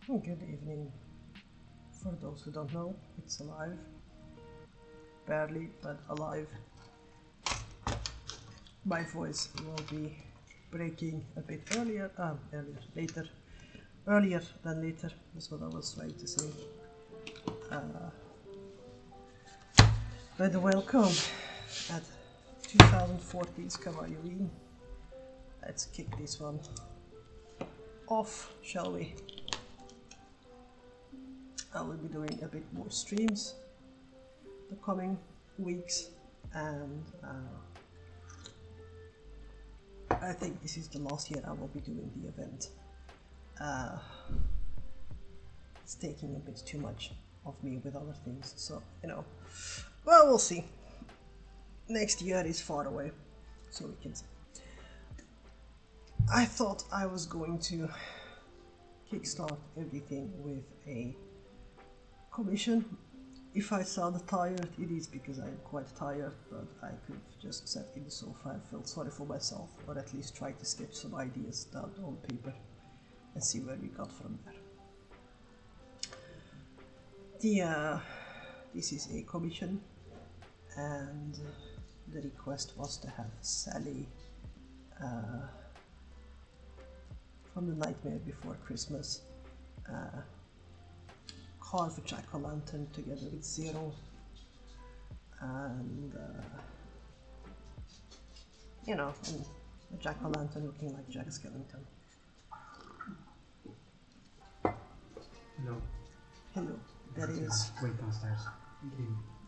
Good evening. For those who don't know, it's alive. Barely, but alive. My voice will be breaking a bit earlier than later. That's what I was trying to say. But welcome at 2014's Cavalry. Let's kick this one off, shall we? I will be doing a bit more streams the coming weeks, and I think this is the last year I will be doing the event. It's taking a bit too much of me with other things, so well, we'll see. Next year is far away, so we can see. I thought I was going to kickstart everything with a commission. If I sound tired, it is because I'm quite tired, but I could just sat in the sofa and felt sorry for myself, or at least try to sketch some ideas down on paper and see where we got from there. This is a commission, and the request was to have Sally from The Nightmare Before Christmas carve a jack-o'-lantern together with Zero, and a jack-o'-lantern looking like Jack Skellington. Hello. Hello. There is. Wait downstairs.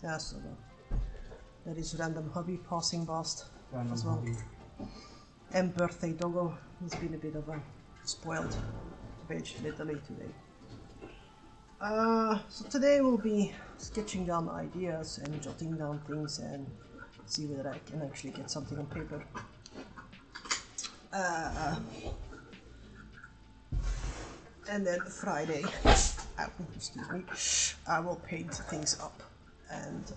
Yeah, so there is Random Hobby passing past as well. Hobby. And Birthday Doggo. He's been a bit of a spoiled bitch lately today. So today we'll be sketching down ideas and jotting down things and see whether I can actually get something on paper. And then Friday, I will paint things up and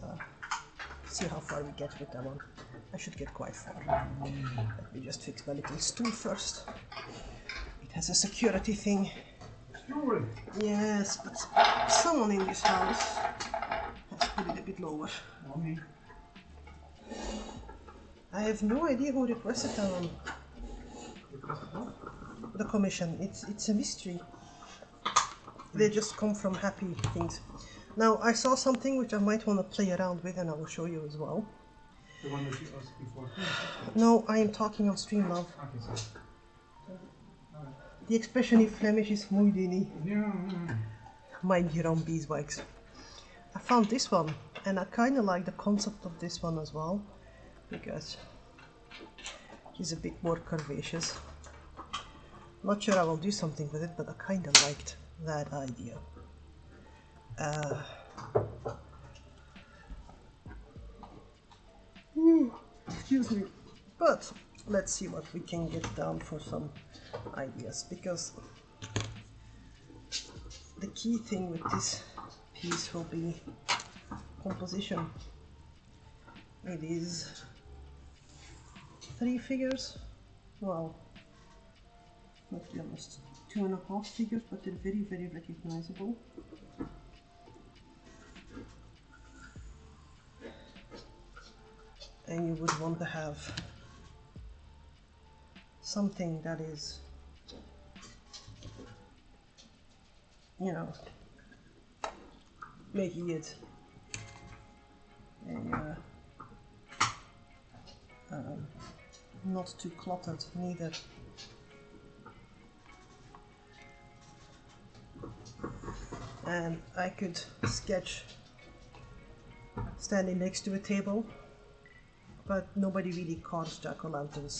see how far we get with that one. I should get quite far. Let me just fix my little stool first. It has a security thing. Story? Yes, but someone in this house has put it a bit lower. Okay. I have no idea who requested that one. The commission. It's a mystery. They just come from happy things. Now I saw something which I might want to play around with, and I will show you as well. The one that you asked before. No, I am talking on stream, love. Okay, sorry. The expression in Flemish is mooi dini. Yeah. Mind your own beeswax. I found this one, and I kind of like the concept of this one as well, because he's a bit more curvaceous. Not sure I will do something with it, but I kind of liked that idea. Excuse me. But let's see what we can get down for some ideas, because the key thing with this piece will be composition. It is 3 figures, well, let's be honest, 2.5 figures, but they're very, very recognizable. And you would want to have something that is, you know, making it not too cluttered neither. And I could sketch standing next to a table, but nobody really carves jack-o'-lanterns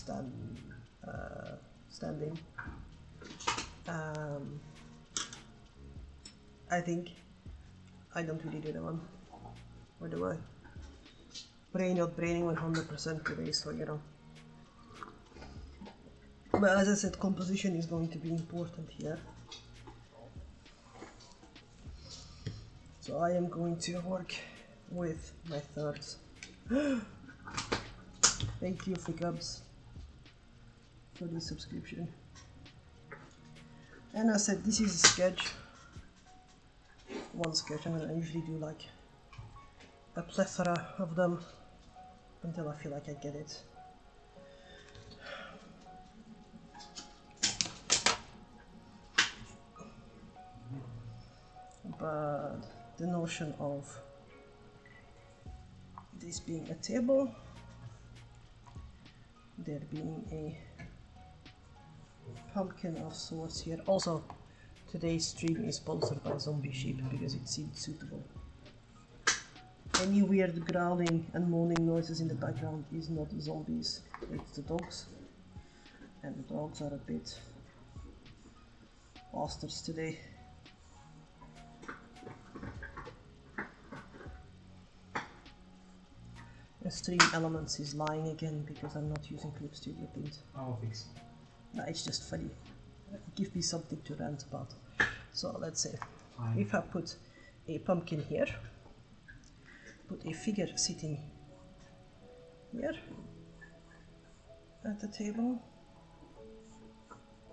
standing. I think I don't really do that one. Or do I? Braining 100% today, so you know. But as I said, composition is going to be important here. So I am going to work with my thirds. Thank you, Ficubs, for the subscription. And as I said, this is a sketch. One sketch, and I usually do like a plethora of them until I feel like I get it. But the notion of this being a table, there being a pumpkin of sorts here. Also, today's stream is sponsored by Zombie Sheep because it seemed suitable. Any weird growling and moaning noises in the background is not the zombies, it's the dogs. And the dogs are a bit bastards today. The stream elements is lying again because I'm not using Clip Studio Paint. I'll fix. No, it's just funny. Give me something to rant about. So let's say, if I put a pumpkin here, put a figure sitting here at the table.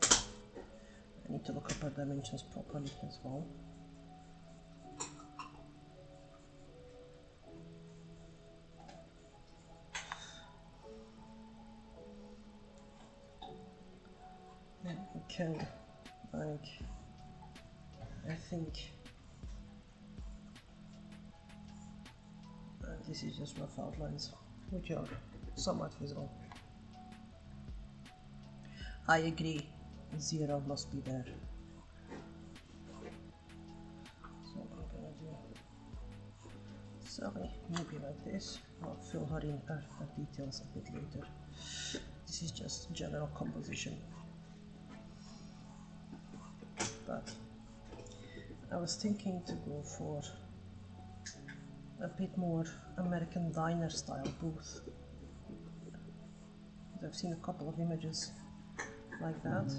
I need to look up our dimensions properly as well. And we can, like, I think this is just rough outlines, which are somewhat visible. I agree, 0 must be there. So I'm gonna do Sally, maybe like this. I'll fill her in her details a bit later. This is just general composition. But I was thinking to go for a bit more American diner style booth. I've seen a couple of images like that,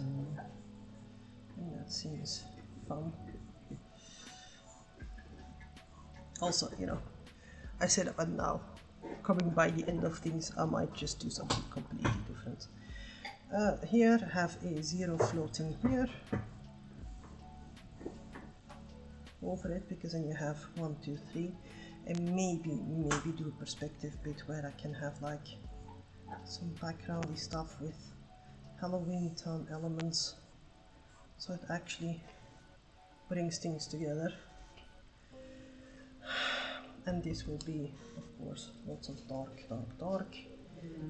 and that seems fun. Also, you know, I say that, but now, coming by the end of things, I might just do something completely different. Here I have a 0 floating here over it, because then you have 1, 2, 3, and maybe do a perspective bit where I can have like some backgroundy stuff with Halloween town elements, so it actually brings things together. And this will be, of course, lots of dark, dark, dark,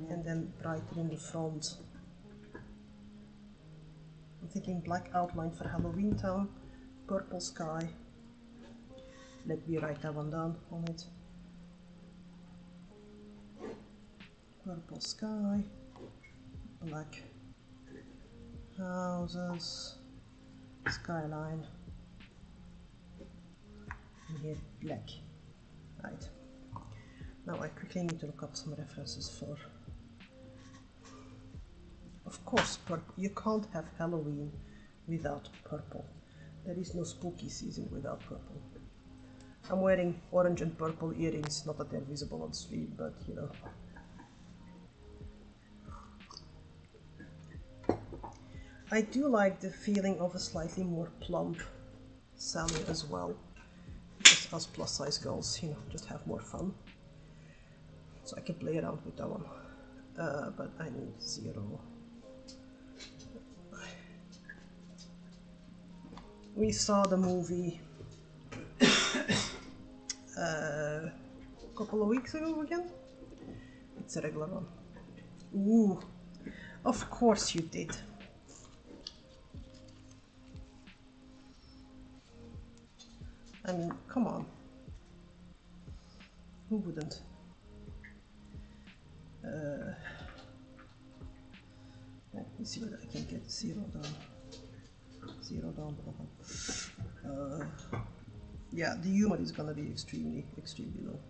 and then brighter in the front. I'm thinking black outline for Halloween Town, purple sky. Let me write that one down on it. Purple sky, black houses, skyline, and here black. Right. Now I quickly need to look up some references for. Of course, you can't have Halloween without purple. There is no spooky season without purple. I'm wearing orange and purple earrings, not that they're visible on stream, but you know. I do like the feeling of a slightly more plump Sally as well. Because us plus size girls, you know, just have more fun. So I can play around with that one. But I need 0. We saw the movie a couple of weeks ago again. It's a regular one. Ooh, of course you did. I mean, come on. Who wouldn't? Let me see whether I can get 0 down. 0 down. Yeah, the humor is gonna be extremely, extremely low.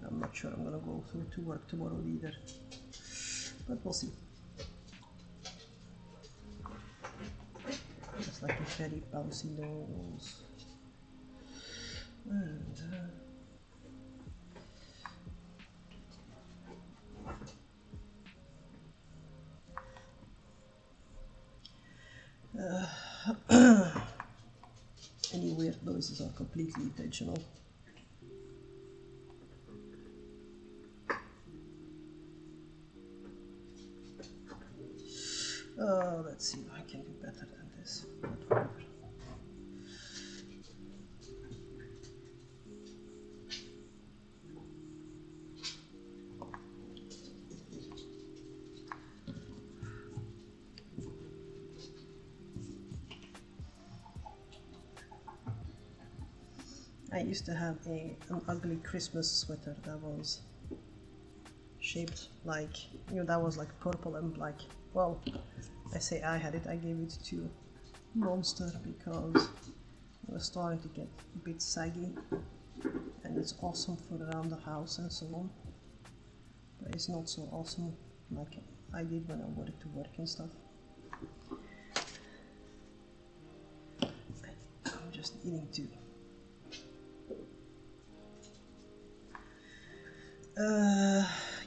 I'm not sure I'm gonna go through to work tomorrow either, but we'll see. Just like a very bouncy nose. And any weird noises are completely intentional. Let's see if I can do better than this, but whatever. I used to have an ugly Christmas sweater that was shaped like, you know, that was like purple and black. Well, I say I had it, I gave it to Monster because it was starting to get a bit saggy, and it's awesome for around the house and so on, but it's not so awesome like I did when I wore it to work and stuff. I'm just needing to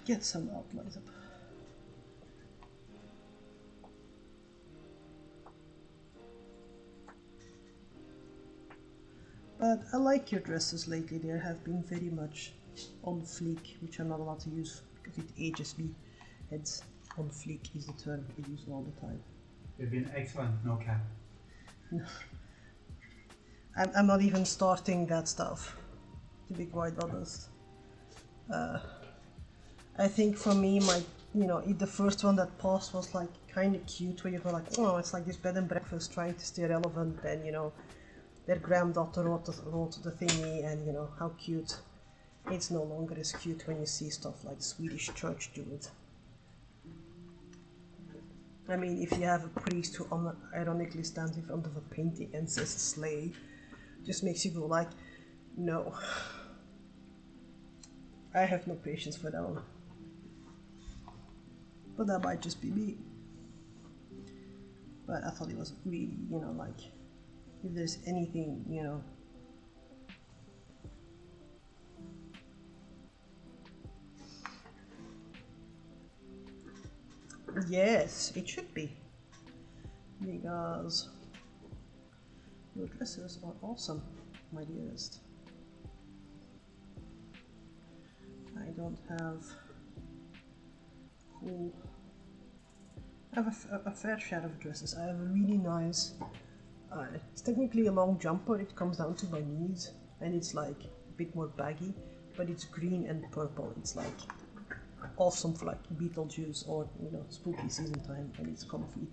get some outlines up. But I like your dresses lately. They have been very much on fleek, which I'm not allowed to use because it ages me. Hence, on fleek is the term I use all the time. They've been excellent, no cap. No. I'm not even starting that stuff, to be quite honest. I think for me, the first one that passed was like kind of cute, where you go like, oh, it's like this bed and breakfast trying to stay relevant, and you know, their granddaughter wrote the thingy, and you know, how cute. It's no longer as cute when you see stuff like Swedish Church do it. I mean, if you have a priest who ironically stands in front of a painting and says slay, just makes you go like, no. I have no patience for that one. But that might just be me. But I thought it was really, you know, like, if there's anything, you know, yes, it should be, because your dresses are awesome, my dearest. I don't have cool. I have a fair share of dresses. I have a really nice, it's technically a long jumper, it comes down to my knees, and it's like bit more baggy, but it's green and purple. It's like awesome for like Beetlejuice or, you know, spooky season time, and it's comfy.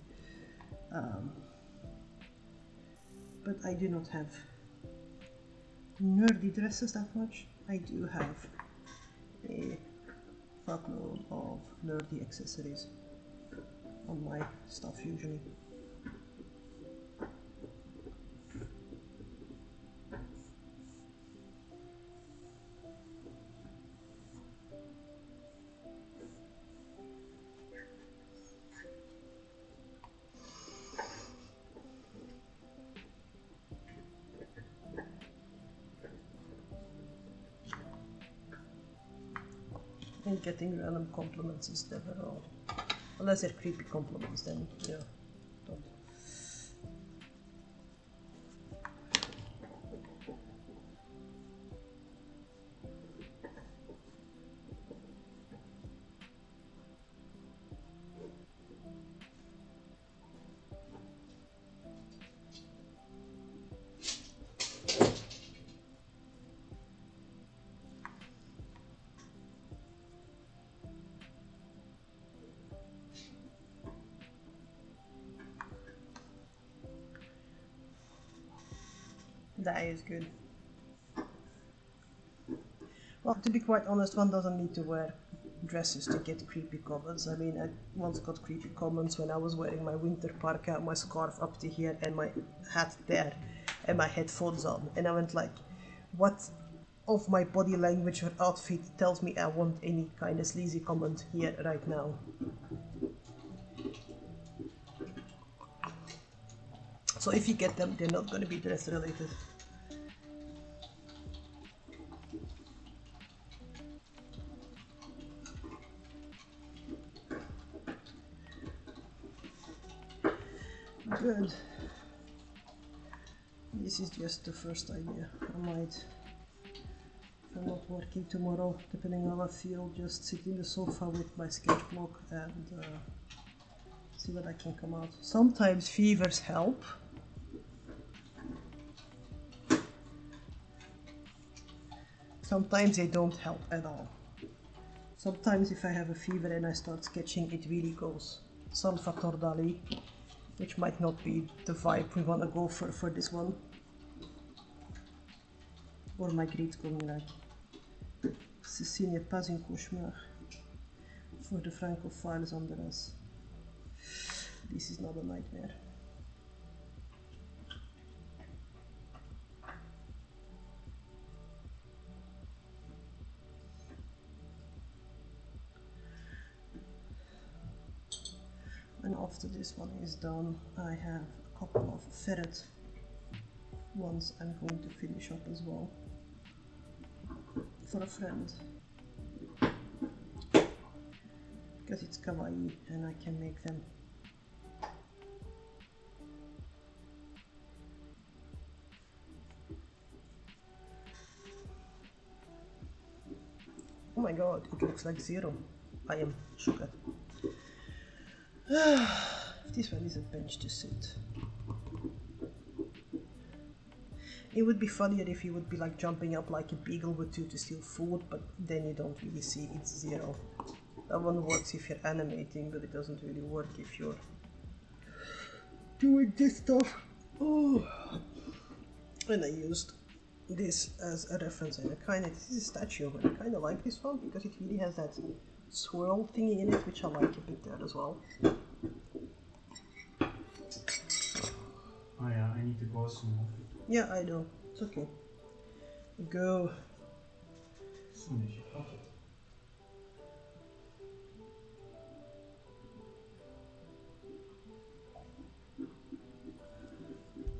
But I do not have nerdy dresses that much. I do have a fuckload of nerdy accessories on my stuff usually. And getting random compliments is never wrong. Unless they're creepy compliments, then, you know, don't. That is good. Well, to be quite honest, one doesn't need to wear dresses to get creepy comments. I mean, I once got creepy comments when I was wearing my winter parka, my scarf up to here, and my hat there, and my headphones on. And I went like, what of my body language or outfit tells me I want any kind of sleazy comment here right now? So if you get them, they're not going to be dress related. Good. This is just the first idea. I might, if I'm not working tomorrow, depending on how I feel, just sit in the sofa with my sketch block and see what I can come out. Sometimes fevers help. Sometimes they don't help at all. Sometimes if I have a fever and I start sketching, it really goes. Salvatore Dali, which might not be the vibe we want to go for this one. Or Magritte Cognac. Ceci n'est pas un cauchemar. For the Francophiles under us. This is not a nightmare. And after this one is done, I have a couple of ferret ones I'm going to finish up as well for a friend, because it's kawaii and I can make them. Oh my god, it looks like zero. I am shocked. This one is a bench to sit. It would be funnier if he would be like jumping up like a beagle would do to steal food, but then you don't really see it's zero. That one works if you're animating, but it doesn't really work if you're doing this stuff. Oh. And I used this as a reference, and this is a statue, but I kind of like this one because it really has that swirl thingy in it, which I like a bit there as well. Oh yeah, I need to go soon. Yeah, I know. It's okay. Go. Soon as you got it.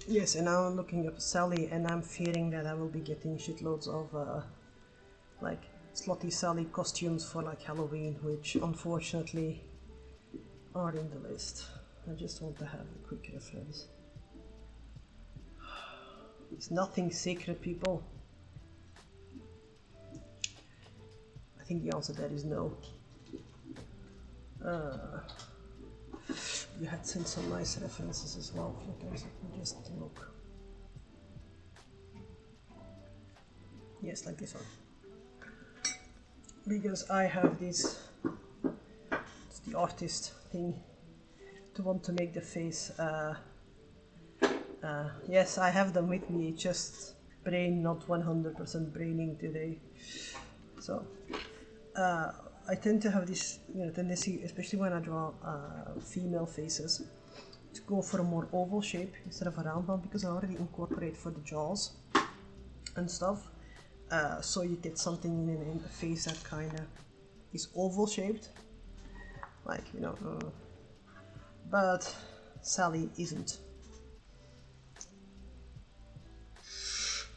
Yes, and now I'm looking up Sally, and I'm fearing that I will be getting shitloads of like Slutty Sally costumes for like Halloween, which unfortunately are in the list. I just want to have a quick reference. It's nothing secret, people. I think the answer there is no. You had sent some nice references as well, Flickers. Let me just look. Yes, like this one. Because I have this, it's the artist thing, to want to make the face. Yes, I have them with me, just brain not 100% braining today. So I tend to have this tendency, especially when I draw female faces, to go for a more oval shape instead of a round one, because I already incorporate for the jaws and stuff. So you get something in the face that kind of is oval shaped, like but Sally isn't.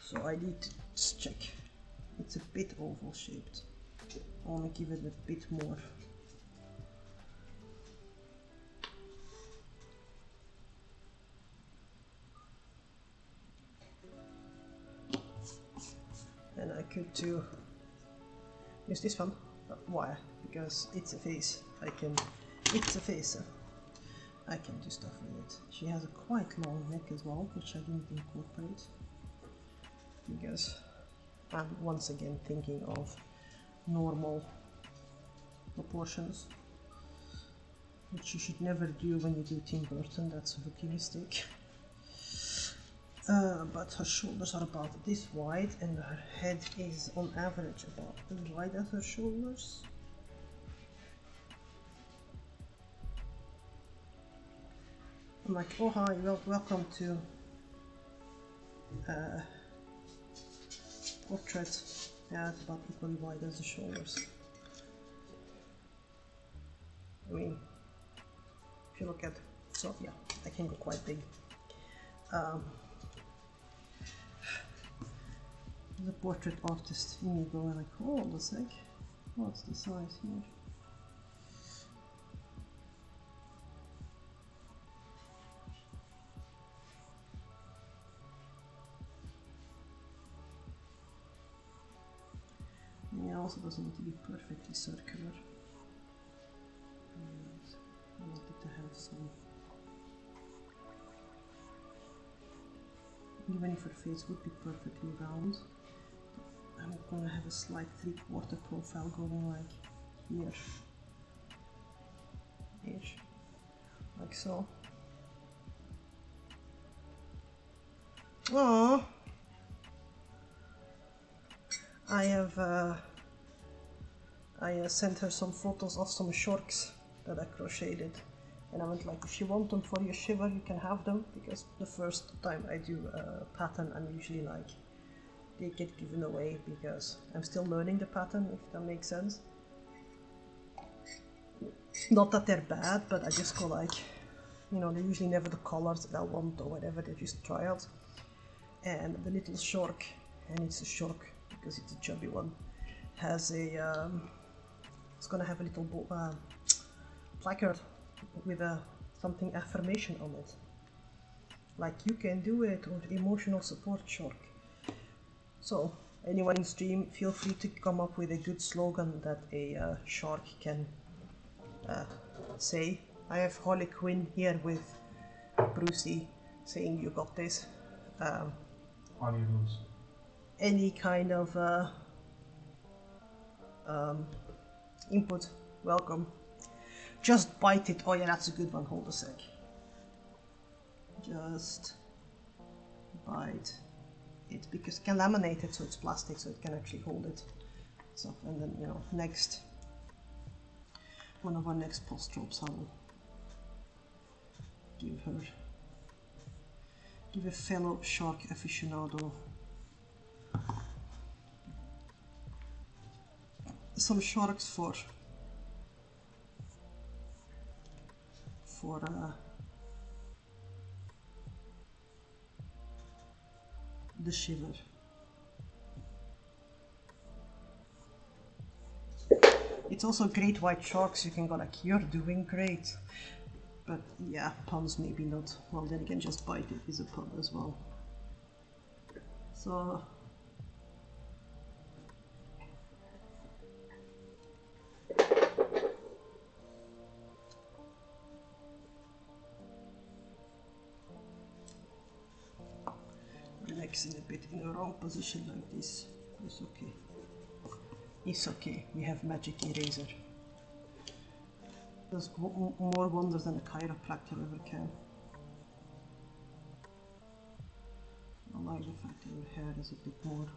So I need to just check. It's a bit oval shaped. I want to give it a bit more. And I could too use this one. Why? Because it's a face. It's a face. I can do stuff with it. She has a quite long neck as well, which I didn't incorporate. Because I'm once again thinking of normal proportions, which you should never do when you do Tim Burton. That's a rookie mistake. But her shoulders are about this wide, and her head is on average about as wide as her shoulders. I'm like, oh hi, welcome to portrait. Yeah, it's about equally wide as the shoulders. I mean, if you look at, so yeah, I can go quite big. The portrait artist in me going like, hold a sec, what's the size here? Yeah, also doesn't need to be perfectly circular. And I wanted to have some, even if her face would be perfectly round, I'm gonna have a slight 3/4 profile going like here, ish, like so. Oh, I have sent her some photos of some sharks that I crocheted, and I went like, if you want them for your shiver, you can have them, because the first time I do a pattern, I'm usually like, they get given away because I'm still learning the pattern, if that makes sense. Not that they're bad, but I just go like, they're usually never the colors that I want or whatever, they're just trials. And the little shark, and it's a shark because it's a chubby one, has a, it's gonna have a little placard with something affirmation on it. Like, you can do it, or emotional support shark. So, anyone in stream, feel free to come up with a good slogan that a shark can say. I have Harley Quinn here with Brucey saying, you got this. Any kind of input, welcome. Just bite it. Oh yeah, that's a good one. Hold a sec. Just bite it, because it can laminate it, so it's plastic, so it can actually hold it. So, and then next, one of our next post drops, I will give a fellow shark aficionado some sharks for the shiver. It's also great white sharks, you can go like, you're doing great. But yeah, puns maybe not. Well, then again, just bite it is a pun as well. So relax in a bit in a wrong position like this. It's okay. It's okay. We have magic eraser. Does more wonders than a chiropractor ever can. I like the fact that your hair is a bit more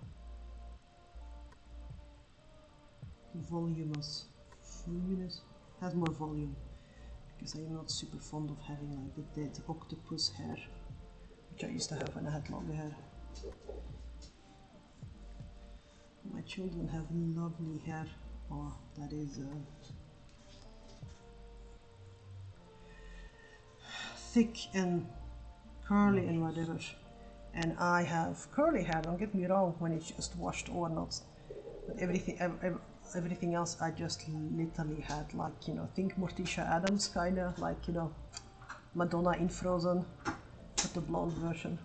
voluminous, has more volume, because I'm not super fond of having like the dead octopus hair, which I used to have when I had longer hair. My children have lovely hair. Oh, that is thick and curly and whatever. And I have curly hair, don't get me wrong, when it's just washed or not. But everything else I just literally had, like, you know, think Morticia Adams, kinda, like, you know, Madonna in Frozen, but the blonde version.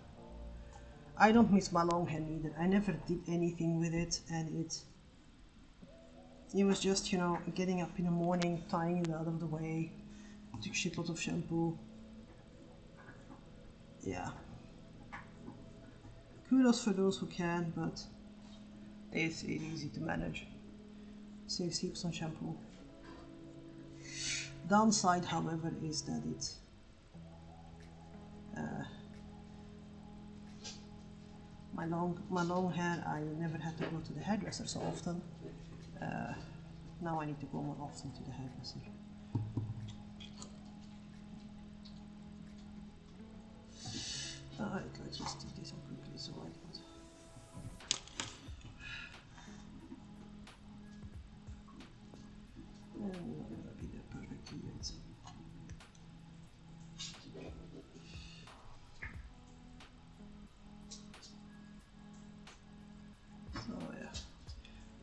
I don't miss my long hair either. I never did anything with it, and it was just, you know, getting up in the morning, tying it out of the way, took shitloads of shampoo. Yeah. Kudos for those who can, but it's easy to manage. Saves heaps on shampoo. Downside, however, is that it's my long hair. I never had to go to the hairdresser so often. Now I need to go more often to the hairdresser. Alright, let's just do this one quickly so I don't. And we're not gonna be there perfectly yet. So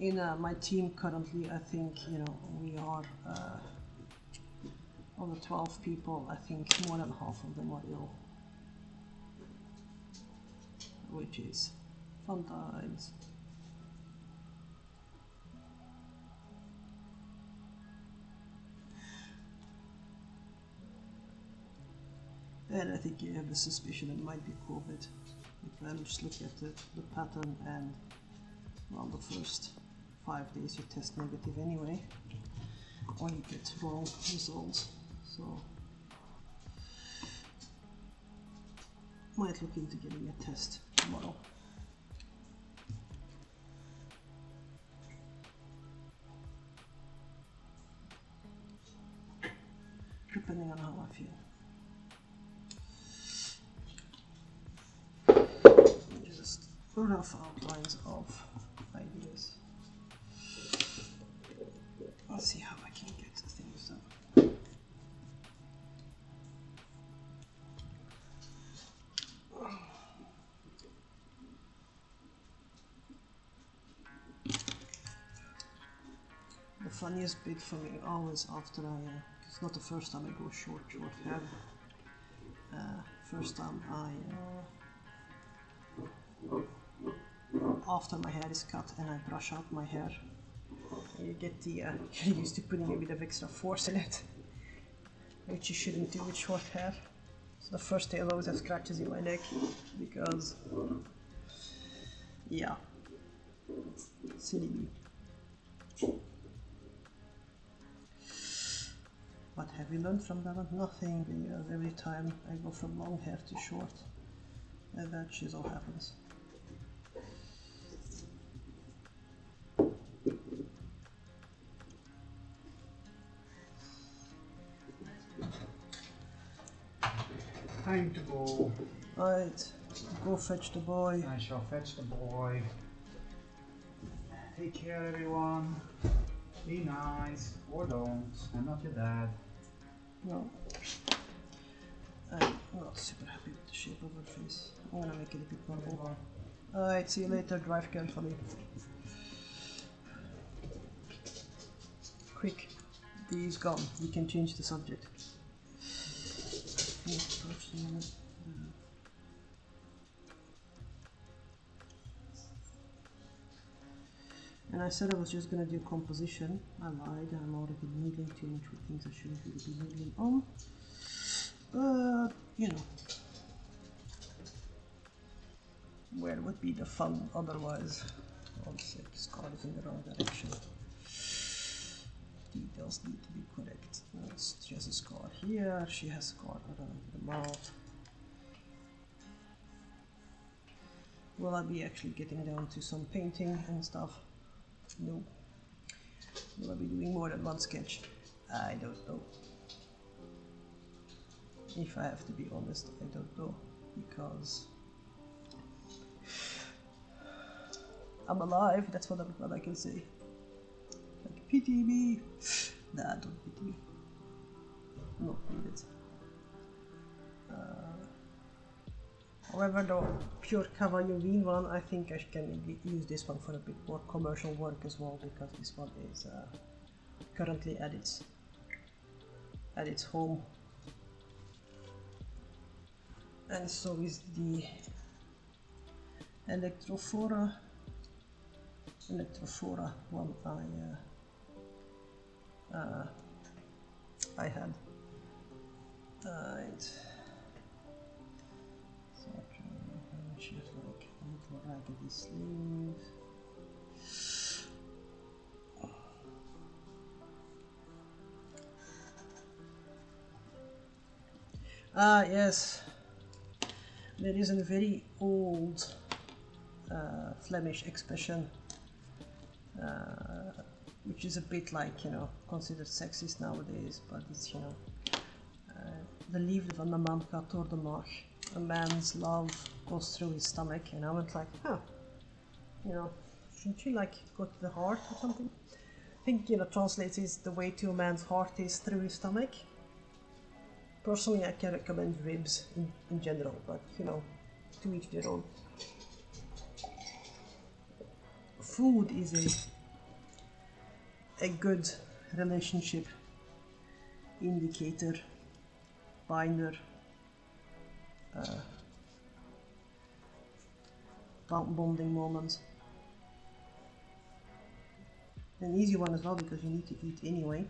yeah, in my team currently, I think, you know, we are of the 12 people, I think more than half of them are ill, which is fun times. And I think you have the suspicion it might be COVID. If I just look at the pattern, and well, the first 5 days you test negative anyway, or you get wrong results. So might look into getting a test tomorrow. Depending on how I feel. Just rough outlines of ideas. Let's see how I can get things done. The funniest bit for me always after it's not the first time I go short hair. First time after my hair is cut and I brush out my hair, you get the you're used to putting a bit of extra force in it, which you shouldn't do with short hair. So the first day I always have scratches in my neck because, yeah, silly me. What have you learned from that one? Nothing, because every time I go from long hair to short, that shizzle happens. Time to go. Right, go fetch the boy. I shall fetch the boy. Take care, everyone. Be nice, or don't. I'm not your dad. No. I'm not super happy with the shape of her face. I'm gonna make it a bit more oval. Alright, see you later. Drive carefully. Quick. D is gone. We can change the subject. And I said I was just gonna do composition. I lied. I'm already needling too much with things I shouldn't really be needling on. But, you know, where would be the fun otherwise? 1 sec, scar is in the wrong direction. Details need to be correct. She has a scar here, she has a scar around the mouth. Will I be actually getting down to some painting and stuff? No. Will I be doing more than one sketch? I don't know. If I have to be honest, I don't know, because I'm alive, that's what I can say. Like, pity me. Nah, don't pity me. Not needed. However, the pure Cavalier one, I think I can use this one for a bit more commercial work as well, because this one is currently at its home. And so is the Electrophora one I had. Right. So she has like a little raggedy sleeve. Yes. There is a very old Flemish expression, which is a bit like, you know, considered sexist nowadays, but it's, you know, the liefde van de man gaat door de maag. A man's love goes through his stomach, and I went like, huh, you know, shouldn't you like go to the heart or something? I think, you know, translates is the way to a man's heart is through his stomach. Personally, I can recommend ribs in general, but, you know, to each their own. Food is a good relationship indicator, binder, bonding moment. An easy one as well, because you need to eat anyway.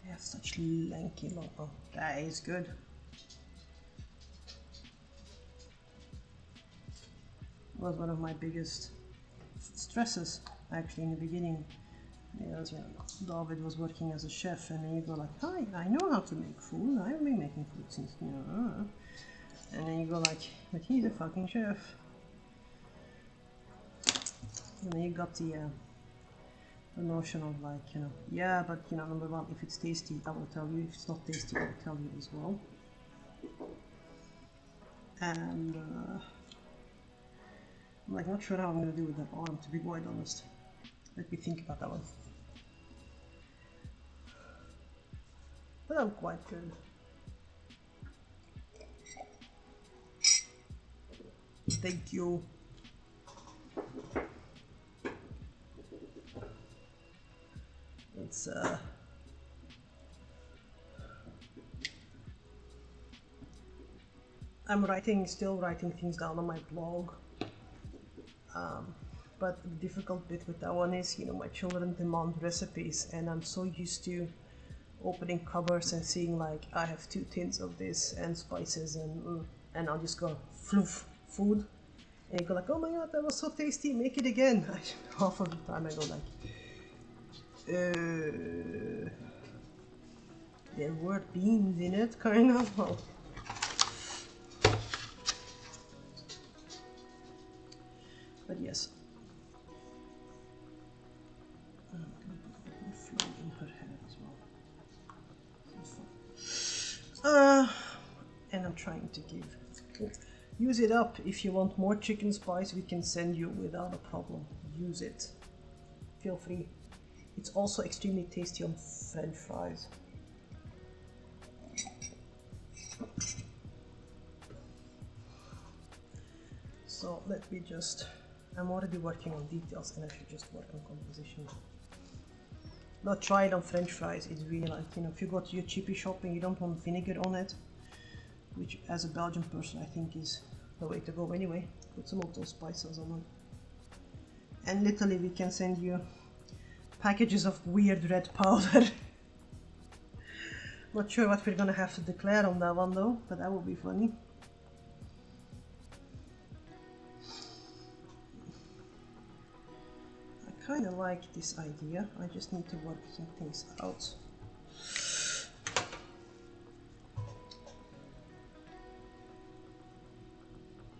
They have such lanky long. Oh, that is good. Was one of my biggest stresses actually in the beginning. Because, you know, David was working as a chef, and then you go like, hi, I know how to make food. I've been making food since, you know, and then you go like, but he's a fucking chef. And then you got the notion of like, you know, yeah, but, you know, number one, if it's tasty, I will tell you. If it's not tasty, I will tell you as well. And I'm like, not sure how I'm gonna do with that arm, to be quite honest. Let me think about that one. But I'm quite good. Thank you. It's I'm still writing things down on my blog. But the difficult bit with that one is, you know, my children demand recipes, and I'm so used to opening cupboards and seeing like, I have 2 tins of this and spices, and I'll just go floof, food, and you go like, oh my god, that was so tasty, make it again. Half of the time I go like, there were beans in it, kind of. Well, but yes. I'm gonna put a bit more flow in her hair as well. And I'm trying to use it up. If you want more chicken spice, we can send you without a problem. Use it. Feel free. It's also extremely tasty on French fries. So let me just, I'm already working on details, and I should just work on composition. Not try it on French fries. It's really like, you know, if you go to your chippy shop and you don't want vinegar on it, which as a Belgian person I think is the way to go anyway. Put some of those spices on it. And literally we can send you packages of weird red powder. Not sure what we're gonna have to declare on that one though, but that will be funny. I kind of like this idea. I just need to work some things out.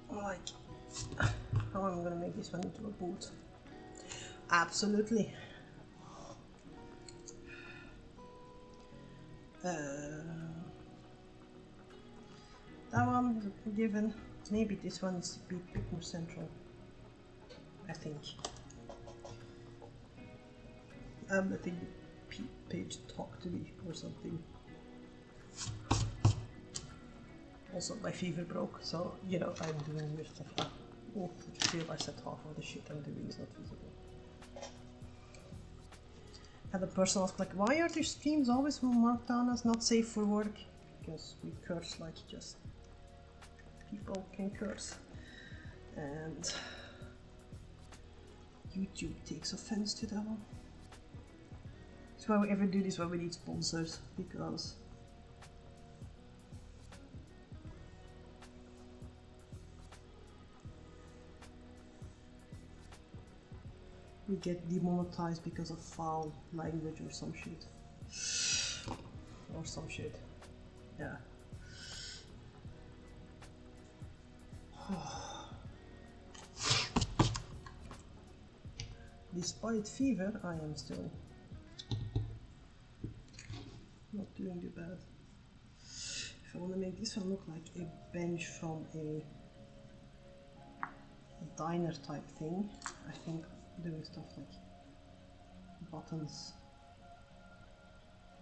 Like how I'm gonna make this one into a boot. Absolutely. That one is a given. Maybe this one is a bit more central, I think. I'm letting the page talk to me or something. Also, my fever broke, so, you know, I'm doing weird stuff. Oh, I just realized that half of the shit I'm doing is not visible. Had a person ask, like, why are your streams always marked down as not safe for work? Because we curse like just people can curse. And YouTube takes offense to that one. That's why we ever do this when we need sponsors, because we get demonetized because of foul language or some shit. Or some shit. Yeah. Despite fever, I am still not doing too bad. If I want to make this one look like a bench from a diner type thing, I think doing stuff like buttons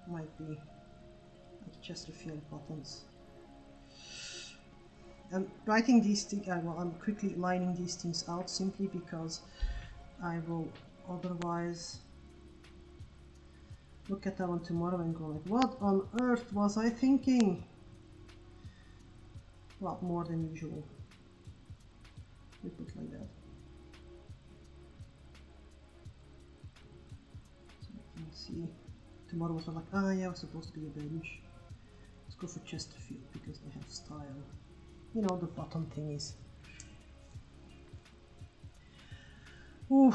might be like Chesterfield buttons. I'm writing these things, well, I'm quickly lining these things out simply because I will otherwise look at that one tomorrow and go like, what on earth was I thinking? Well, more than usual. We put like that. So you can see, tomorrow was like, ah yeah, it was supposed to be a bench. Let's go for Chesterfield because they have style. You know, the bottom thingies. Ooh,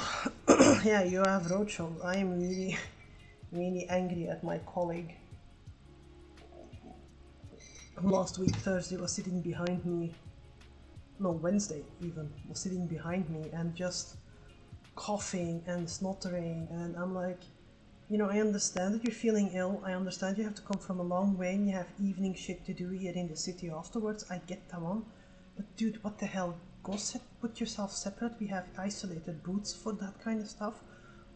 yeah, you have roadshow. I am really, really angry at my colleague who last week Thursday was sitting behind me. No, Wednesday even was sitting behind me and just coughing and snottering, and I'm like, you know, I understand that you're feeling ill. I understand you have to come from a long way and you have evening shit to do here in the city afterwards. I get that one. But dude, what the hell? Go put yourself separate. We have isolated booths for that kind of stuff.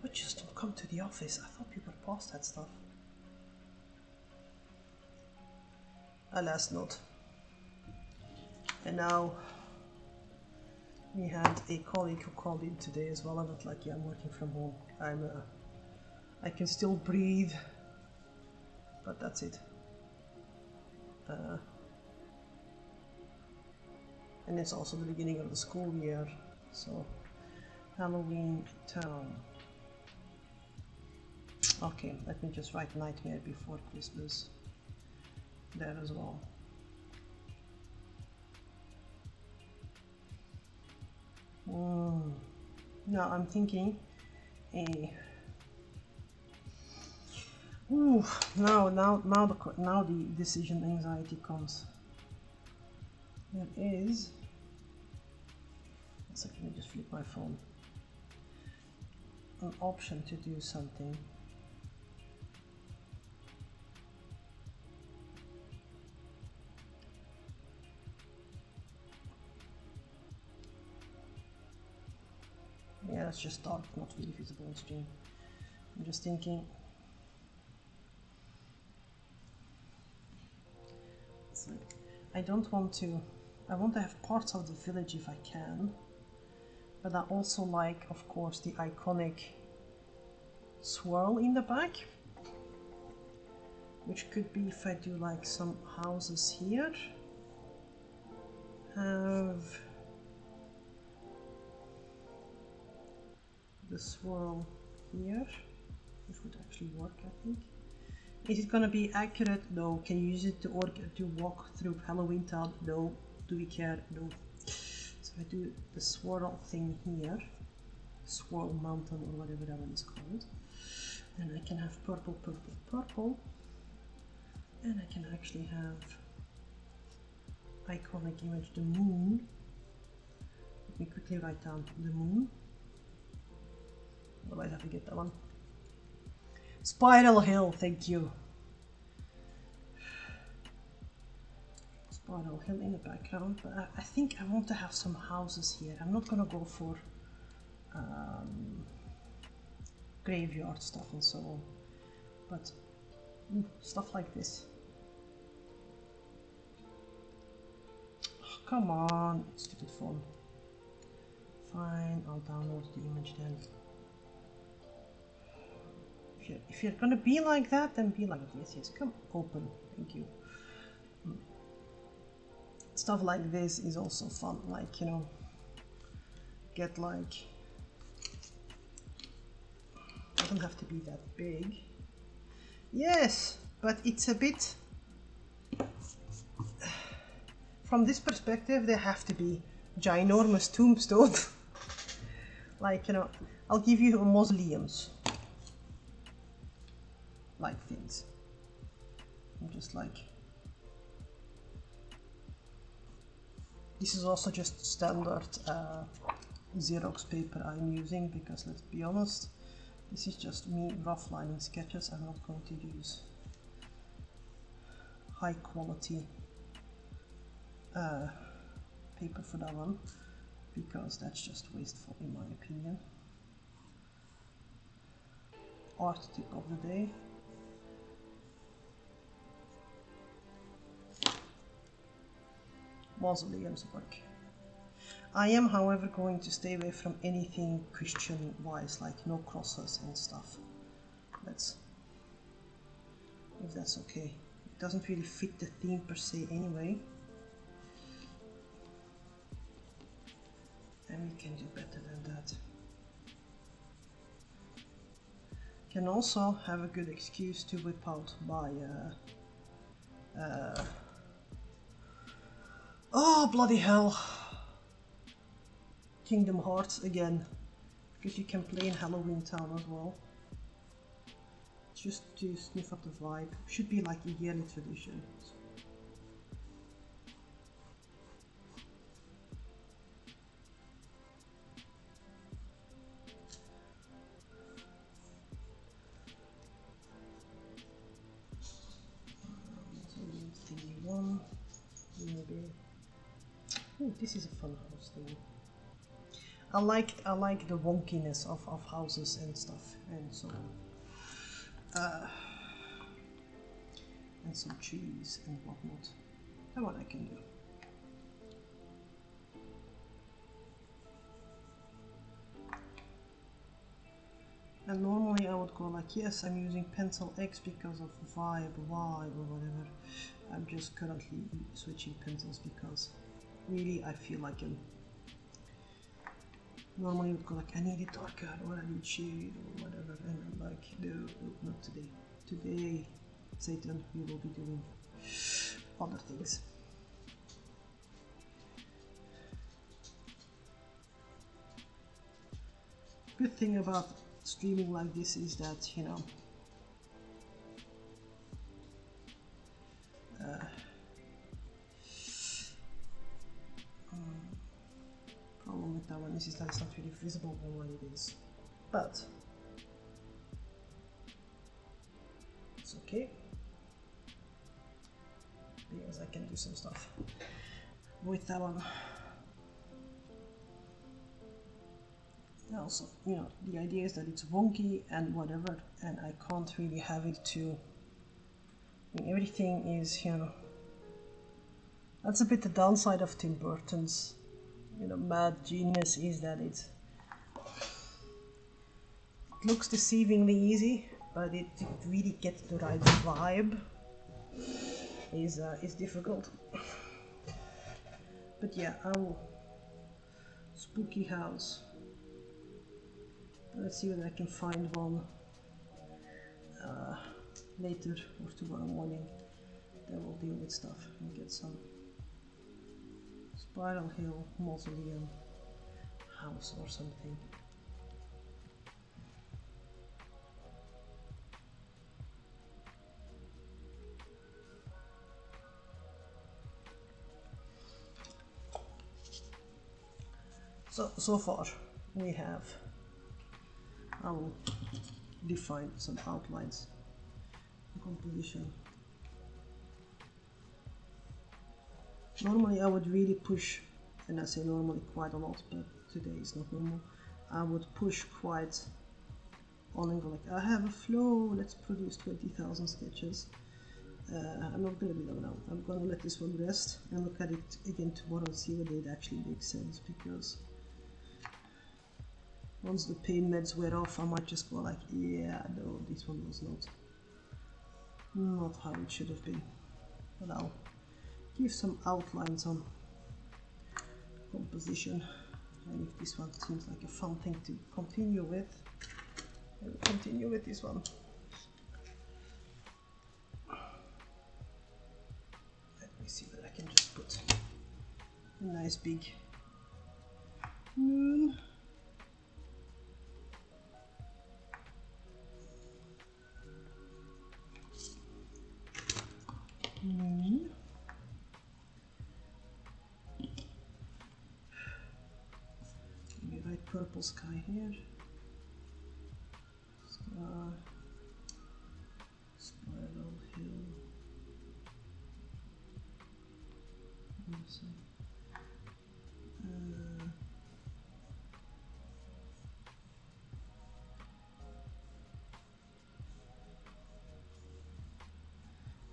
But just don't come to the office. I thought people were past that stuff. Alas, not. And now we had a colleague who called in today as well. I was like, yeah, I'm working from home. I can still breathe, but that's it. And it's also the beginning of the school year, so Halloween Town. Okay, let me just write Nightmare Before Christmas there as well. Now I'm thinking a. Ooh, now the decision anxiety comes. There is. So let me just flip my phone. An option to do something. Yeah, it's just dark, not really visible on stream. I'm just thinking. So I don't want to. I want to have parts of the village if I can. But I also like, of course, the iconic swirl in the back, which could be if I do like some houses here, have the swirl here, which would actually work, I think. Is it gonna be accurate? No. Can you use it to walk through Halloween Town? No. Do we care? No. So I do the swirl thing here, swirl mountain or whatever that one is called, and I can have purple, purple, purple, and I can actually have iconic image, the moon. Let me quickly write down the moon, otherwise I forget that one. Spiral Hill, thank you. Spiral Hill in the background, but I think I want to have some houses here. I'm not gonna go for graveyard stuff and so on, but stuff like this. Oh, come on, stupid phone. Fine, I'll download the image then. If you're gonna be like that, then be like this. Yes, come open. Thank you. Stuff like this is also fun. Like, you know, get like, doesn't have to be that big. Yes, but it's a bit. From this perspective, they have to be ginormous tombstones. Like, you know, I'll give you mausoleums. Like things. I'm just like, this is also just standard Xerox paper I'm using, because let's be honest, this is just me rough lining sketches. I'm not going to use high quality paper for that one, because that's just wasteful in my opinion. Art tip of the day. Mausoleums work. I am, however, going to stay away from anything Christian wise, like no crosses and stuff. Let's, if that's okay. It doesn't really fit the theme per se anyway. And we can do better than that. Can also have a good excuse to whip out my oh, bloody hell. Kingdom Hearts again, because you can play in Halloween Town as well. Just to sniff up the vibe. Should be like a yearly tradition. Maybe. Ooh, this is a fun house thing. I like the wonkiness of houses and stuff and so on. And some trees and whatnot. That one I can do. And normally I would go like, yes, I'm using pencil X because of vibe Y or whatever. I'm just currently switching pencils because really I feel like normally I would go like, I need it darker or I need shade or whatever, and I'm like, no, not today. Today, Satan, we will be doing other things. Good thing about streaming like this is that, you know, problem with that one is that it's not really visible on what it is, but it's okay because I can do some stuff with that one. Also, you know, the idea is that it's wonky and whatever, and I can't really have it to, I mean, everything is, you know, that's a bit the downside of Tim Burton's, you know, mad genius, is that it's It looks deceivingly easy, but to really get the right vibe is difficult. But yeah, spooky house. Let's see whether I can find one later or tomorrow morning that will deal with stuff and get some Spiral Hill Mausoleum house or something. So far we have defined some outlines, composition. Normally I would really push, and I say normally quite a lot, but today is not normal. I would push quite on and go like, I have a flow, let's produce 20,000 sketches. I'm not going to do that now. I'm going to let this one rest and look at it again tomorrow and see whether it actually makes sense, because once the pain meds wear off, I might just go like, yeah, no, this one was not how it should have been. But I'll give some outlines on composition, and if this one seems like a fun thing to continue with, I will continue with this one. Let me see whether I can just put a nice big moon. Maybe write purple sky here. Sky, Spiral Hill.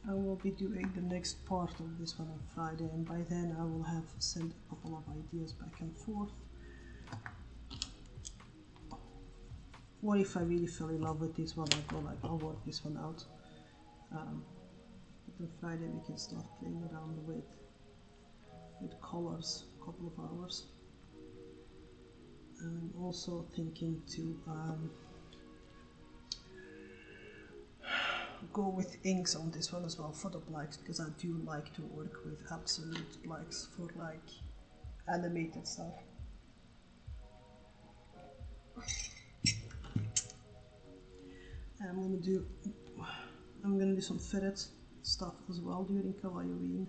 I will be doing the next part of this one on Friday, and by then I will have sent a couple of ideas back and forth. Or if I really fell in love with this one, I go like, I'll work this one out. But on Friday we can start playing around with colors a couple of hours. I'm also thinking to go with inks on this one as well for the blacks, because I do like to work with absolute blacks for like animated stuff. I'm gonna do some ferret stuff as well during Halloween.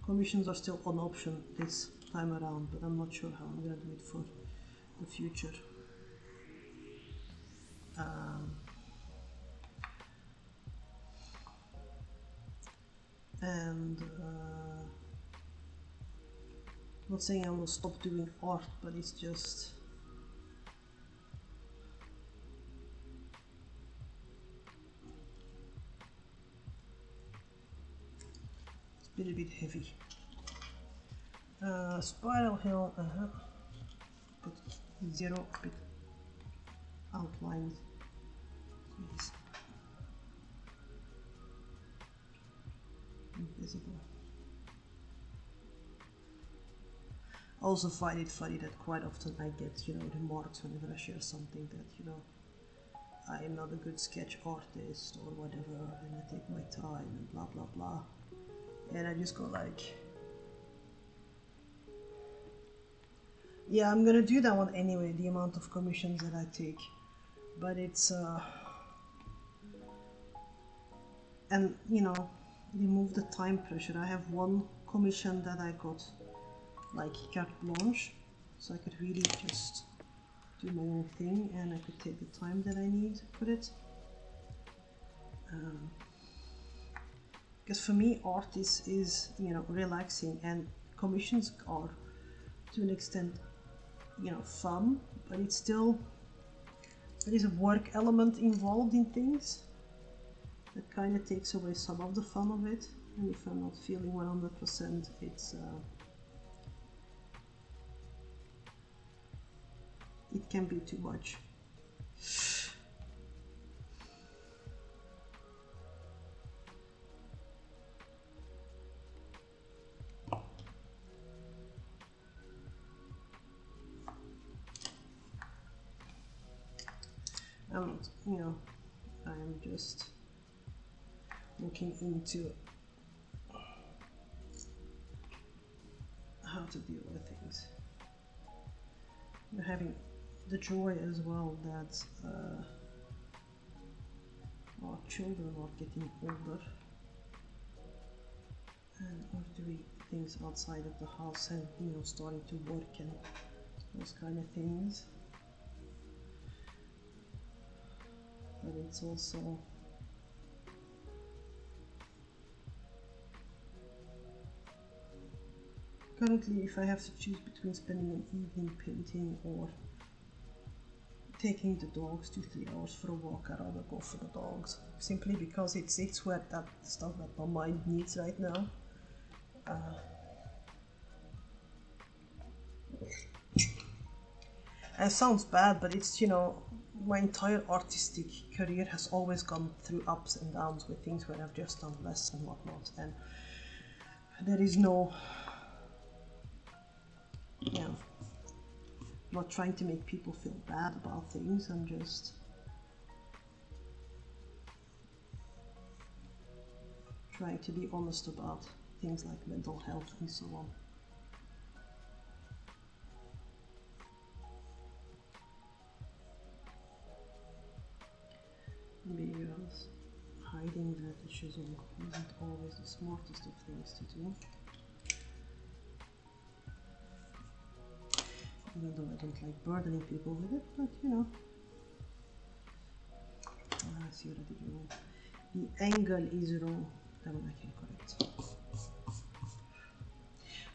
Commissions are still an option this time around, but I'm not sure how I'm gonna do it for the future. I'm not saying I will stop doing art, but it's just been a bit heavy. Spiral Hill, put 0 bit outlined. Please. Invisible. I also find it funny that quite often I get, remarks whenever I share something that, I am not a good sketch artist or whatever, and I take my time and blah blah blah. And I just go like, yeah, I'm gonna do that one anyway, the amount of commissions that I take. But it's, and remove the time pressure. I have one commission that I got like carte blanche, so I could really just do my own thing and I could take the time that I need for it. Because for me art is relaxing, and commissions are to an extent fun, but it's still, there is a work element involved in things that kind of takes away some of the fun of it, and if I'm not feeling 100%, it can be too much. you know, I'm just looking into how to deal with things. We're having the joy as well that our children are getting older and are doing things outside of the house and, you know, starting to work and those kind of things. But it's also currently, if I have to choose between spending an evening painting or taking the dogs 2-3 hours for a walk, I'd rather go for the dogs, simply because it's where that stuff that my mind needs right now. And it sounds bad, but it's, you know, my entire artistic career has always gone through ups and downs with things where I've just done less and whatnot, and there is no, you know, I'm not trying to make people feel bad about things. I'm just trying to be honest about things like mental health and so on. Because hiding that issues isn't always the smartest of things to do. Even though I don't like burdening people with it, but you know. I see what I did wrong. The angle is wrong. That one I can correct.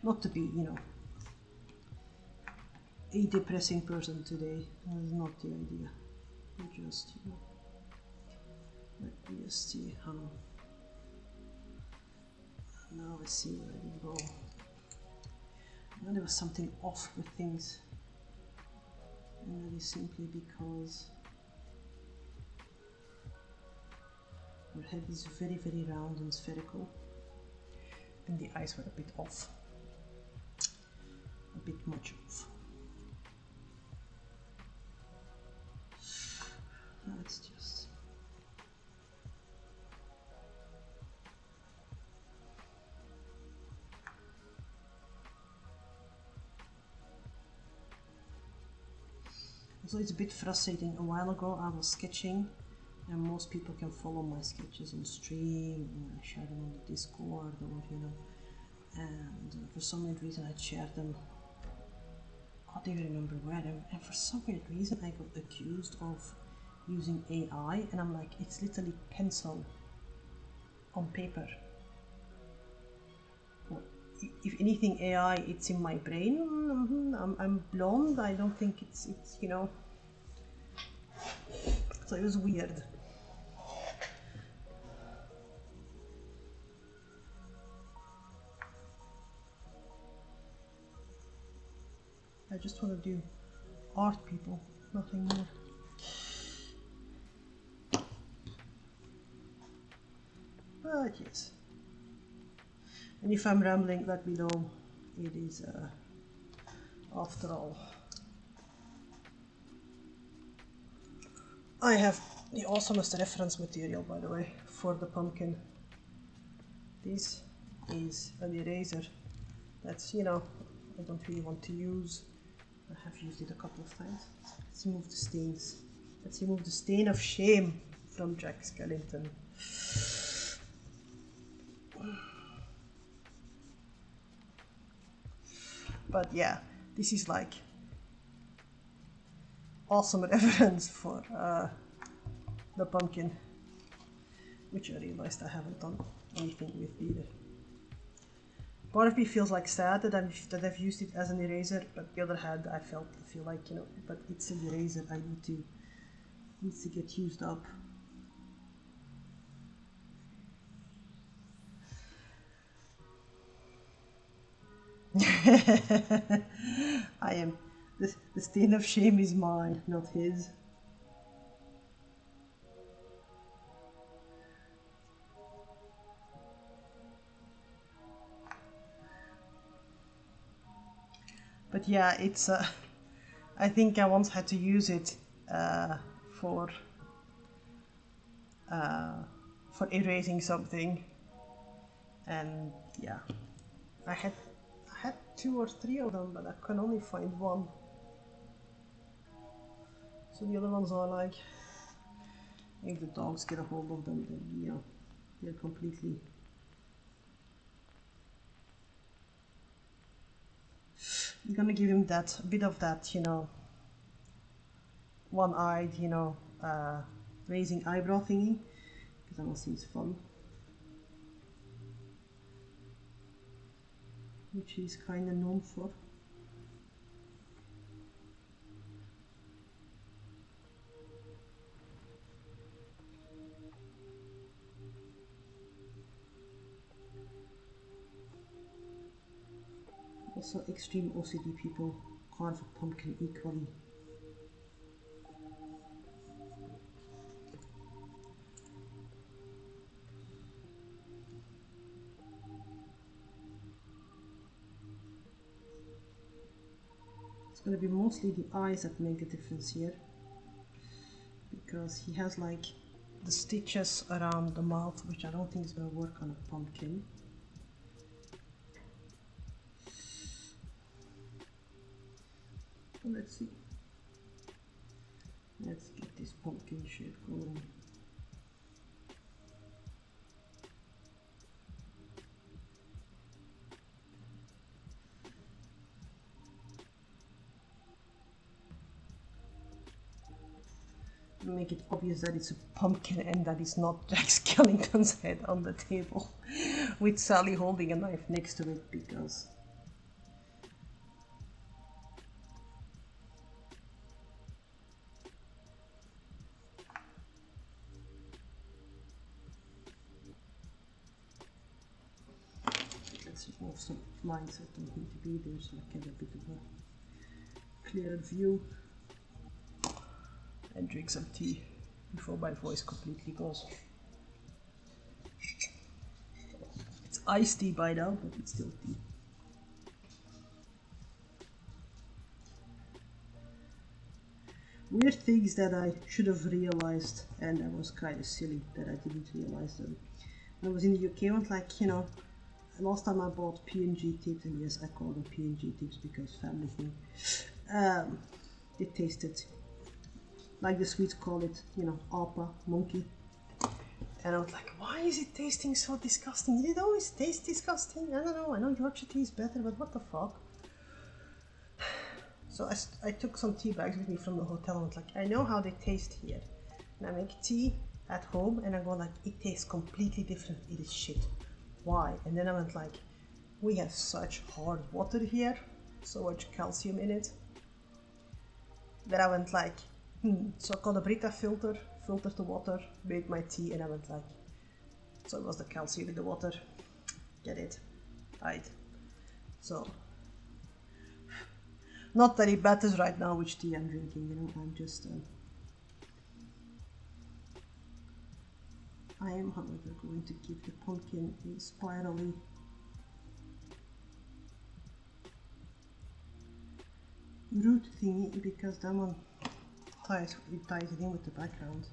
Not to be, you know, a depressing person today. That is not the idea. Just, you know, let me just see how. Now I see where I did wrong. Now there was something off with things. And that is simply because her head is very, very round and spherical, and the eyes were a bit off, a bit much off. Let's just also, it's a bit frustrating. A while ago I was sketching, and most people can follow my sketches on stream, and I share them on the Discord, or you know, and for some weird reason I shared them, I can't even remember where, and for some weird reason I got accused of using AI, and I'm like, it's literally pencil on paper. Well, if anything AI, it's in my brain. I'm blonde, I don't think it's you know, so it was weird. I just want to do art, people, nothing more. But yes. And if I'm rambling, let me know. It is, after all, I have the awesomest reference material, by the way, for the pumpkin. This is an eraser that's, you know, I don't really want to use. I have used it a couple of times. Let's remove the stains. Let's remove the stain of shame from Jack Skellington. But yeah, this is like awesome reference for the pumpkin, which I realized I haven't done anything with either. Part of me feels like sad that I've used it as an eraser, but the other hand, I feel like, you know, but it's an eraser. I needs to get used up. I am. The stain of shame is mine, not his. But yeah, it's. I think I once had to use it for for erasing something. And yeah, I had 2 or 3 of them, but I can only find one. So the other ones are like, if the dogs get a hold of them, then yeah, they're completely. You're gonna give him that bit of that, you know, one-eyed, you know, raising eyebrow thingy, because that one seems fun. Which he's kind of known for. Also, extreme OCD people carve a pumpkin equally. It's going to be mostly the eyes that make the difference here, because he has like the stitches around the mouth, which I don't think is going to work on a pumpkin. So let's see. Let's get this pumpkin shape going. Make it obvious that it's a pumpkin and that it's not Jack Skellington's head on the table with Sally holding a knife next to it, because let's remove some lines that don't need to be there so I get a bit of a clearer view, and drink some tea before my voice completely goes. It's iced tea by now, but it's still tea. Weird things that I should have realized, and I was kind of silly that I didn't realize them. When I was in the UK, I was like, you know, last time I bought P&G tips, and yes, I call them P&G tips because family thing. It tasted like the Swedes call it, you know, apa, monkey. And I was like, why is it tasting so disgusting? Did it always taste disgusting? I don't know, I know Yorkshire tea is better, but what the fuck? So I took some tea bags with me from the hotel and was like, I know how they taste here. And I make tea at home and I go like, it tastes completely different, it is shit. Why? And then I went like, we have such hard water here, so much calcium in it, that I went like, so I got a Brita filtered the water, made my tea, and I went like, so it was the calcium in the water, get it, right? So, not that it matters right now which tea I'm drinking, you know, I'm just, I am however going to give the pumpkin a spirally root thingy, because that one ties it in with the background.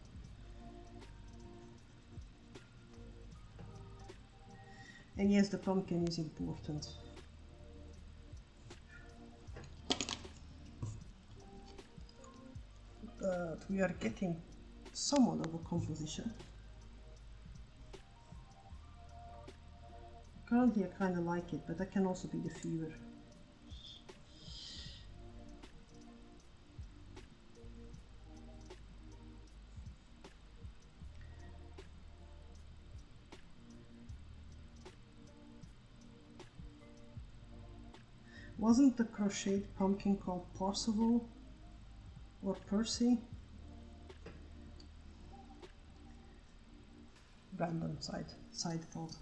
And yes, the pumpkin is important. But we are getting somewhat of a composition. Currently I kind of like it, but that can also be the fever. Wasn't the crocheted pumpkin called Parzival or Percy? Random side thought.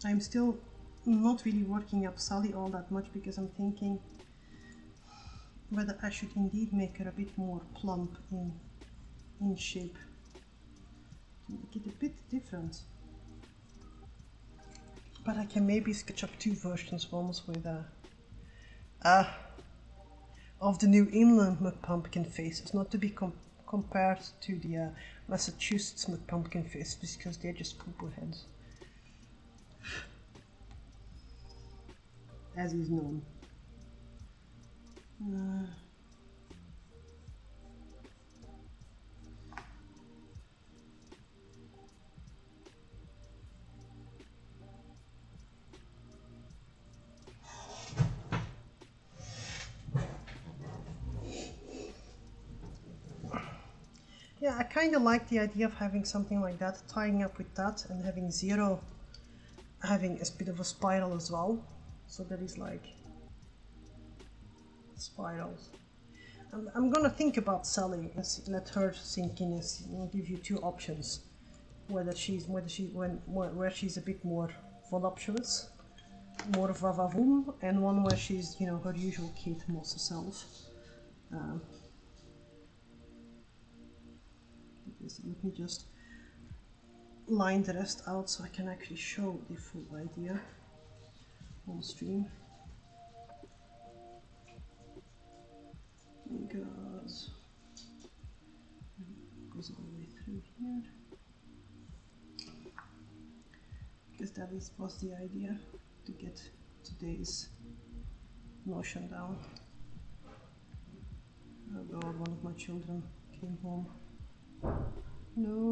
I'm still not really working up Sally all that much because I'm thinking whether I should indeed make her a bit more plump in shape to make it a bit different. But I can maybe sketch up two versions, once with of the New England McPumpkin faces, not to be compared to the Massachusetts McPumpkin faces, because they're just poo-poo heads, as is known. Yeah, I kind of like the idea of having something like that, tying up with that, and having Zero having a bit of a spiral as well. So there is like spirals. I'm gonna think about Sally and let her sink in and give you two options, where she's a bit more voluptuous, more vavavoom, and one where she's, you know, her usual Kate Moss self. Let me just line the rest out so I can actually show the full idea on stream. Goes all the way through here, because that was the idea, to get today's notion down. Oh god, one of my children came home. No.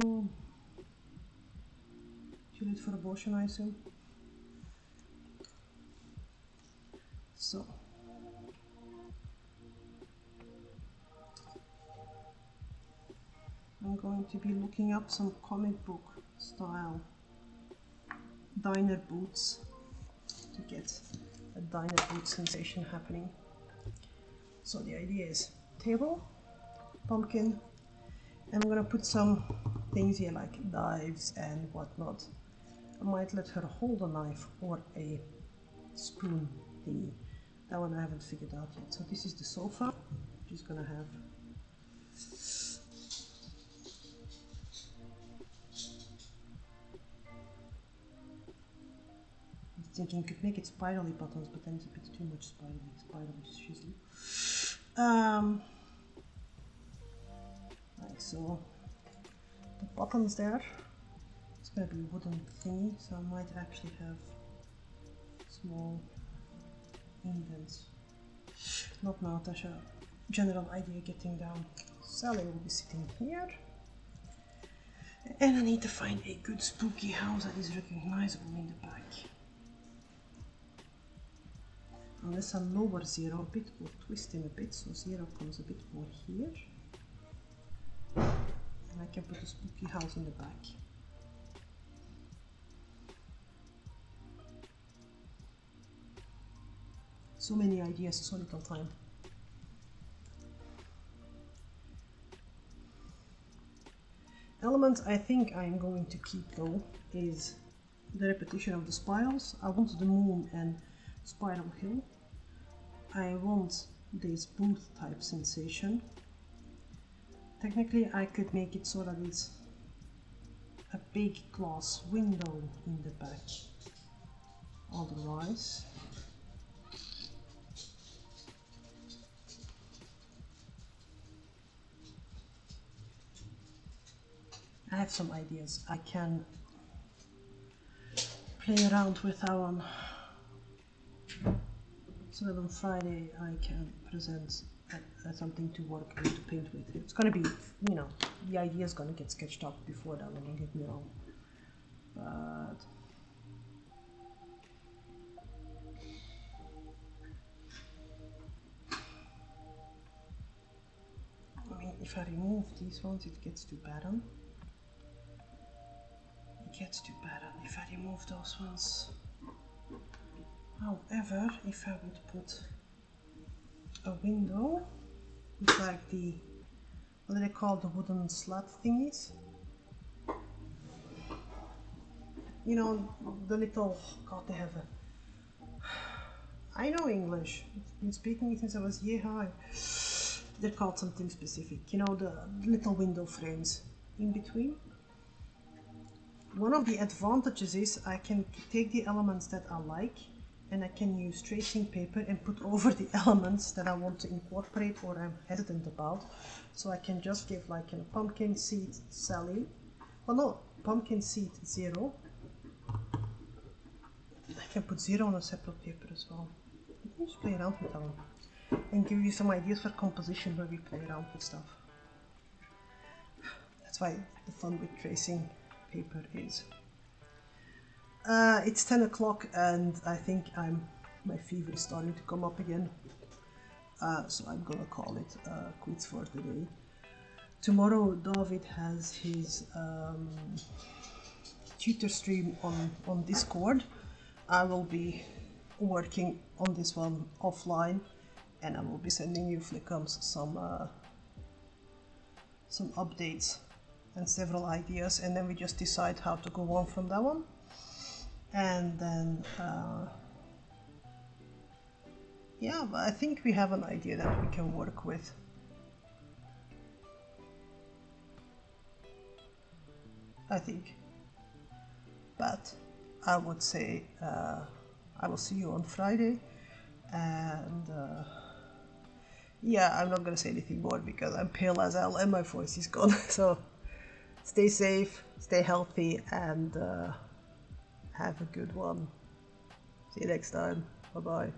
Too late for abortion, I assume. So. I'm going to be looking up some comic book style diner boots to get a diner boot sensation happening. So the idea is table, pumpkin, and I'm gonna put some things here like knives and whatnot. I might let her hold a knife or a spoon thingy. That one I haven't figured out yet. So this is the sofa, which is gonna have thinking could make it spirally buttons, but then it's a bit too much spirally shizzle. Like so. The buttons there, it's gonna be a wooden thingy, so I might actually have small indents. Not now, Tasha. General idea getting down. Sally will be sitting here. And I need to find a good spooky house that is recognizable in the back. Unless I lower Zero a bit or twist him a bit, so Zero comes a bit more here. And I can put a spooky house in the back. So many ideas, so little time. Element I think I'm going to keep though is the repetition of the spirals. I want the moon and spiral hill. I want this booth type sensation. Technically I could make it so that it's a big glass window in the back. Otherwise, I have some ideas. I can play around with that one. So that on Friday I can present something to work and to paint with. It's gonna be, you know, the idea is gonna get sketched up before that one, don't get me wrong. But I mean, if I remove these ones, it gets too barren. It gets too barren if I remove those ones. However, if I would put a window with like the, what do they call the wooden slat thingies? You know, the little, God, they have I know English. I've been speaking it since I was year high. They're called something specific. You know, the little window frames in between. One of the advantages is I can take the elements that I like and I can use tracing paper and put over the elements that I want to incorporate or I'm hesitant about. So I can just give like a pumpkin seed Sally. Oh no, pumpkin seed 0. I can put 0 on a separate paper as well. You can just play around with that one and give you some ideas for composition where we play around with stuff. That's why the fun with tracing paper is. It's 10 o'clock and I think my fever is starting to come up again. So I'm gonna call it quits for today. Tomorrow David has his tutor stream on Discord. I will be working on this one offline and I will be sending you Flickums some updates and several ideas, and then we just decide how to go on from that one. And then yeah, but I think we have an idea that we can work with. I think, but I would say I will see you on Friday, and yeah, I'm not gonna say anything more because I'm pale as hell and my voice is gone. So stay safe, stay healthy, and have a good one. See you next time. Bye bye.